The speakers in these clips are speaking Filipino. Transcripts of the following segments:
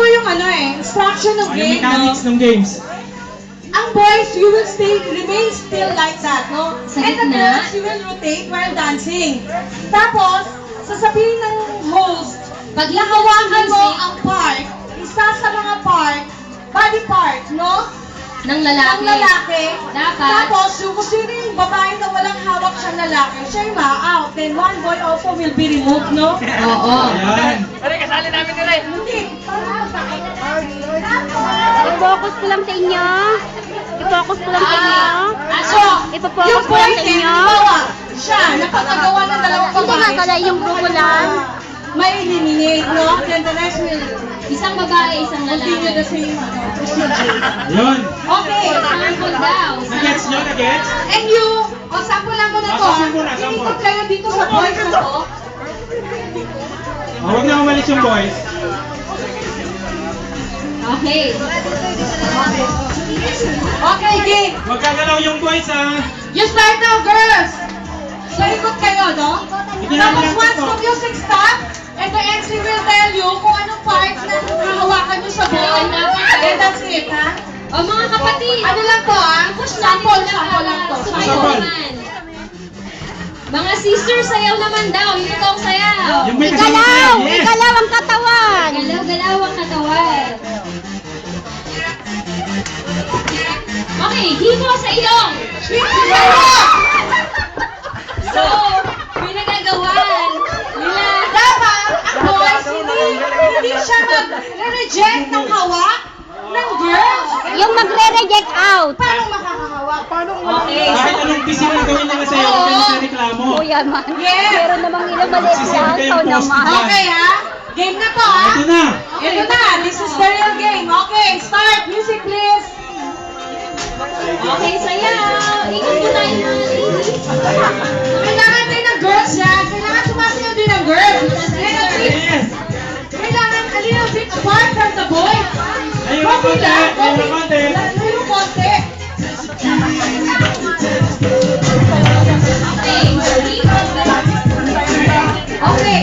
po yung instruction ng Yung game, mechanics no? ng games. Ang boys, you will remain still like that, no? Sa And the gitna. girls, you will rotate while dancing. Tapos, sasabihin ng host, Pag hawakan mo music ang part, isa sa mga part, body part, no? ng lalaki. Ang lalaki. Dapat. Tapos, yung kung sino yung babae na walang hawak siyang lalaki, siya yung ma-out. Then one boy also will be removed, no? Oo. Ayan. Hindi. I-focus ko lang sa inyo. I-focus ko lang sa inyo. So, Ipapocus yung ko lang boy sa din, inyo. halimbawa, siya, nakakagawa ng dalawang Hindi babae. nga pala yung grupo lang. May eliminate, no? Then the rest will Isang babae, isang continue the lalaki. same procedure. Yun. Okay. Sample daw. Nagets nyo? Nagets? And you, sample lang mo na to. Sample muna, sample. Inikot kayo dito sa boys na to. Huwag na umalis yung boys. Okay. Okay, game. Huwag gagalaw yung boys, ha? You start now, girls. So, ikot kayo, no? Tapos once the music stops, and the MC will tell you kung anong part na hahawakan nyo sa ball. And that's it, ha? O mga kapatid. Ano lang to, ha? Push Sample lang to. Sumayaw Sample. naman. Mga sisters, sayaw naman daw. Yung totoong sayaw. Yung may kasama Igalaw! kayo. Yes. Igalaw ang katawan! Galaw-galaw ang katawan. Okay, himo sa ilong. So, pinagagawan nila. Dapat, ang boys, hindi siya mag-reject ng hawak ng girls. Yung magre-reject out. Paano makakahawak? Okay. Kahit anong busy na gawin nila sa'yo, huwag ka na sa reklamo. Kuya man. Yes. Meron namang ilang maliit Magsisindi lang. kayong Ikaw post naman. dyan. Okay, ha? Game na to, ha? Ito na. Ito na, this is the real game. Okay, start. Music, please. Okay, sayaw. Ikot mo tayo mga ladies. Kailangan din ng girls yan. Kailangan sumasayaw din ng girls. Yes. Kailangan a little bit apart from the boys. Ayun ang konti. Ayun ang konti. Ayun konti. Okay.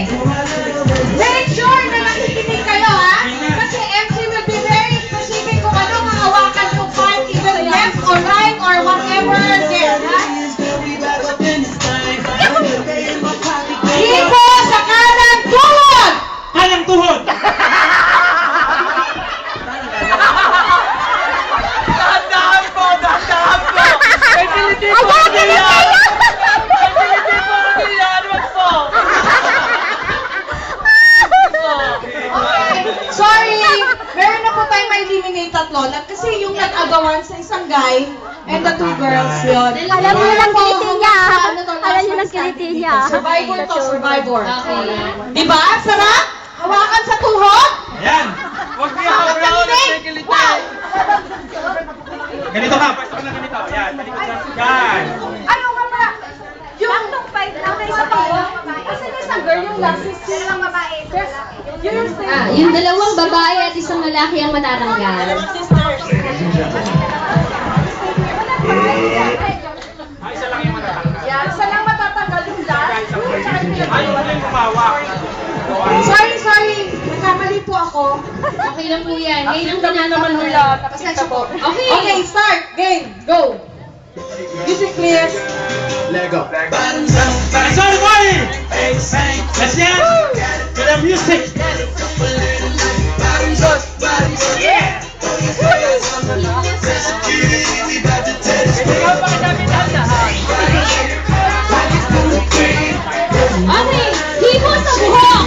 Make sure na nakikinig kayo, ha? Kasi MC will be very specific kung anong hahawakan yung part, either left or right or whatever there, ha? Dito sa kanan tuhod! Kayang tuhod. Sorry, meron na po tayong ma-eliminate tatlo. Kasi yung nag-agawan sa isang guy and the two girls yun. Alam niyo lang kiliti niya. Ano to, Alam niyo lang kiliti niya. Survivor to, survivor. Okay. Diba? Sarap? Hawakan sa tuhod? Yan. Hawakan sa linig? Wow! Ganito ka. Pwesto ka na ganito. Yan. Talikod ka. Yan. Ano ka ba? Yung fight na sa tuhod? Kasi may isang girl yung last is yun lang babae. Yung Yung dalawang babae at isang lalaki ang matatanggal. Isa lang yung matatanggal. Yan, isa lang matatanggal yung last. Ayaw mo yung kumawak. Sorry. Nagkamali po ako. Okay lang po yan. Ngayon ang ginagawa. Pasensya po. Okay. Okay, start. Game. Go. Music, please. Lego. That's all, boy. Let's dance to the music. Yeah. Okay, himo sa buhok.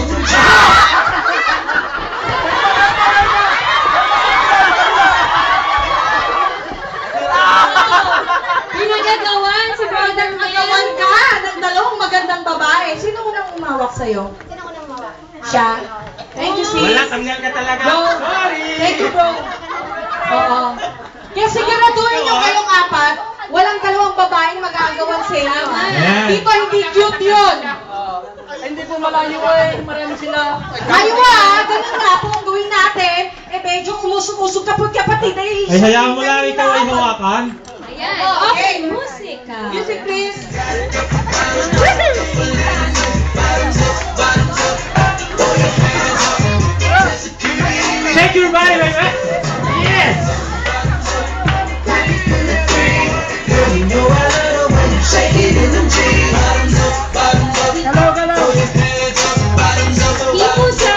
Pinagagawan si brother Nagawan Mel. ka ng dalawang magandang babae. Sino unang umawak sa'yo? Sino unang umawak? Siya. Thank you, sis. Wala, tanggal ka talaga. Bro. Sorry. Thank you, bro. Oo. Kaya siguraduhin nyo kayong apat, walang dalawang babae na mag-aagawan sa inyo. Ayan. Dito, hindi cute yun. Hindi po malayo eh. Marami sila. Ayaw ganun nga po ang gawin natin. Medyo umusog-usog kapatid. Ay, hayaan mo lang ikaw ay hawakan. Ayan. Okay, musika. Music, please. Shake your body, my man. Yes. Galaw, galaw. Hipo sa...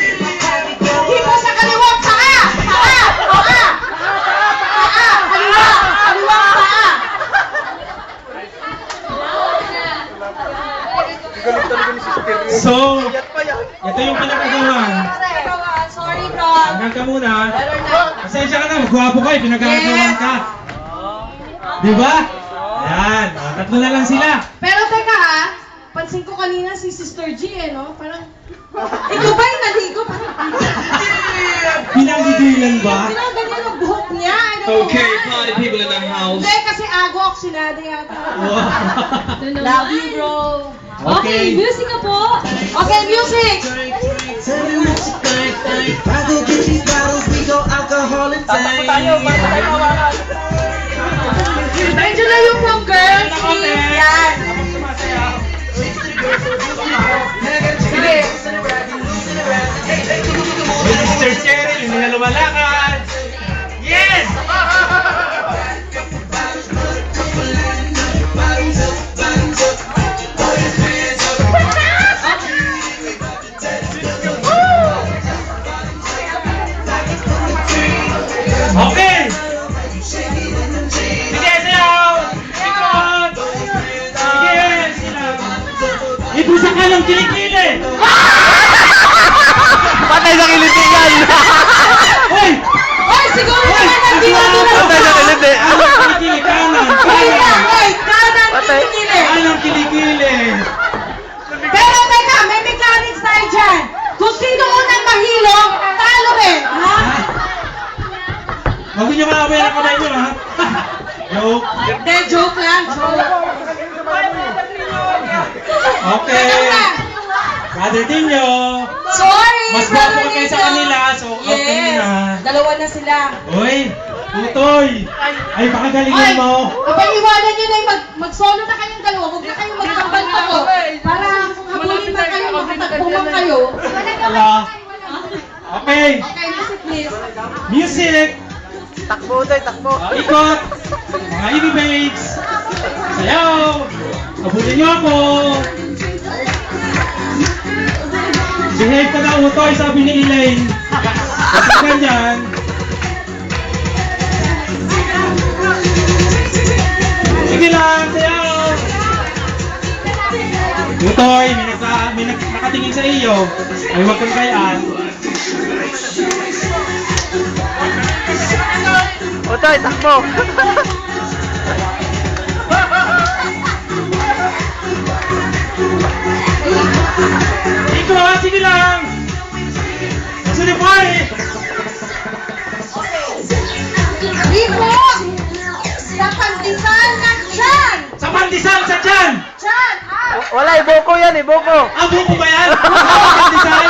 Hipo sa kaliwa, paa! Paa! Paa! Paa! Kaliwa! Kaliwa, paa! So, ito yung pinakagawan. Sorry, bro. Hanggang ka muna. Pasensya ka na, magwapo ka, pinagkakagawan ka. Di ba? Ayan, tatlo na lang sila. Pero teka ha, pansin ko kanina si Sister G no? Parang, ikaw ba yung naligo? Pinanggigilan ba? Parang ganyan ang buhok niya. I don't know why. party people in the house. Hindi, kasi agok sinada yata. Wow. Love you, bro. Okay, music ka po. Okay, music! Medyo na yung from girls. Yan. Sige. Mr. Cheryl, hindi na lumalakad. Yes! Okay! Sige, sayaw! Ikot! Sige, silaw! Ibusa ka ng kilikili! Patay sa kiliti yan! Hoy! Ay, siguro Hoy! naman nandito na. Patay sa kiliti! Anong kilikili? Kanan! Wait lang, Kanan! wait. Kanan, Patay. kilikili. Anong kilikili? Pero teka, may mechanics tayo dyan. Kung sino unang mahilong, talo rin. Ha? Huwag niyo maaway ang kamay niyo, ha? Joke. Hindi, joke lang. Joke. Okay. Teka lang. Brother Tinyo. Sorry, Mas brother gwapo ka kaysa Nino. kanila, so okay Yes. na. Dalawa na sila. Uy! Tutoy! Ay, baka galingan mo. kapag iwanan nyo na yung mag-solo na kayong dalawa, huwag na kayong magkambal pa to. Para kung habulin man kayo, makatagpo man kayo. Wala. Okay. Okay, music please. Music. Takbo tayo, takbo! Ikot. Mga Ivy Babes. Sayaw. Habulin niyo ako. Behave ka na, Utoy, sabi ni Elaine. Kasi ganyan. Sige lang, sayaw. Utoy, may nakatingin sa iyo. Ay, huwag kang kayaan. Otoy, takbo! Ikot, sige lang. Gusto ni Pari. Rico! Sa pandesal ng tiyan! Sa pandesal sa tiyan. Tiyan! Ah! Wala, iboko yan, iboko! Ah, buko ba yan? Pandesal.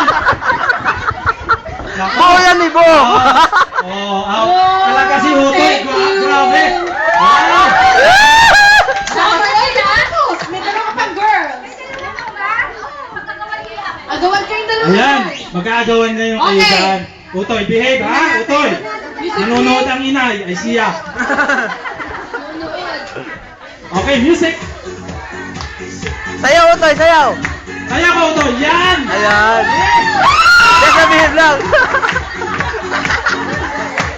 Buko yan, ibo! Talaga si Utoy. Thank you. Grabe. Wow. Sama ay ano? May dalawa pang girl. Agawan kayong dalawa. Ayan, mag-aagawan na yung kayo Okay. dyan. Utoy, behave ha? Utoy. Nanonood ang inay. Ay siya. Okay, music. Sayaw, Otoy, sayaw! Kaya ko, Utoy. Yan. Ayan! Just a minute lang!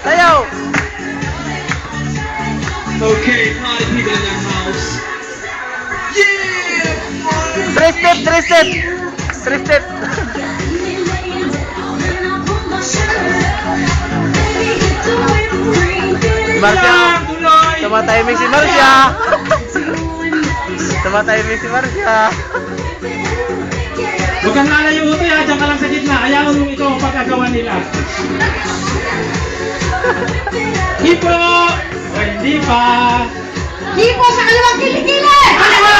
Sayaw! Okay, party people in the house. Three step, three step! Three step! Si Marcia! Yan, tuloy. Tumatahimik si Marcia! Tumatahimik si Marcia! Huwag kang lalayo, Utoy ha. Diyan ka lang sa gitna. Ayaw mo ito ang pagkagawa nila. Hipo! O, hindi pa. Hipo sa kaliwang kilikili! Kaliwa!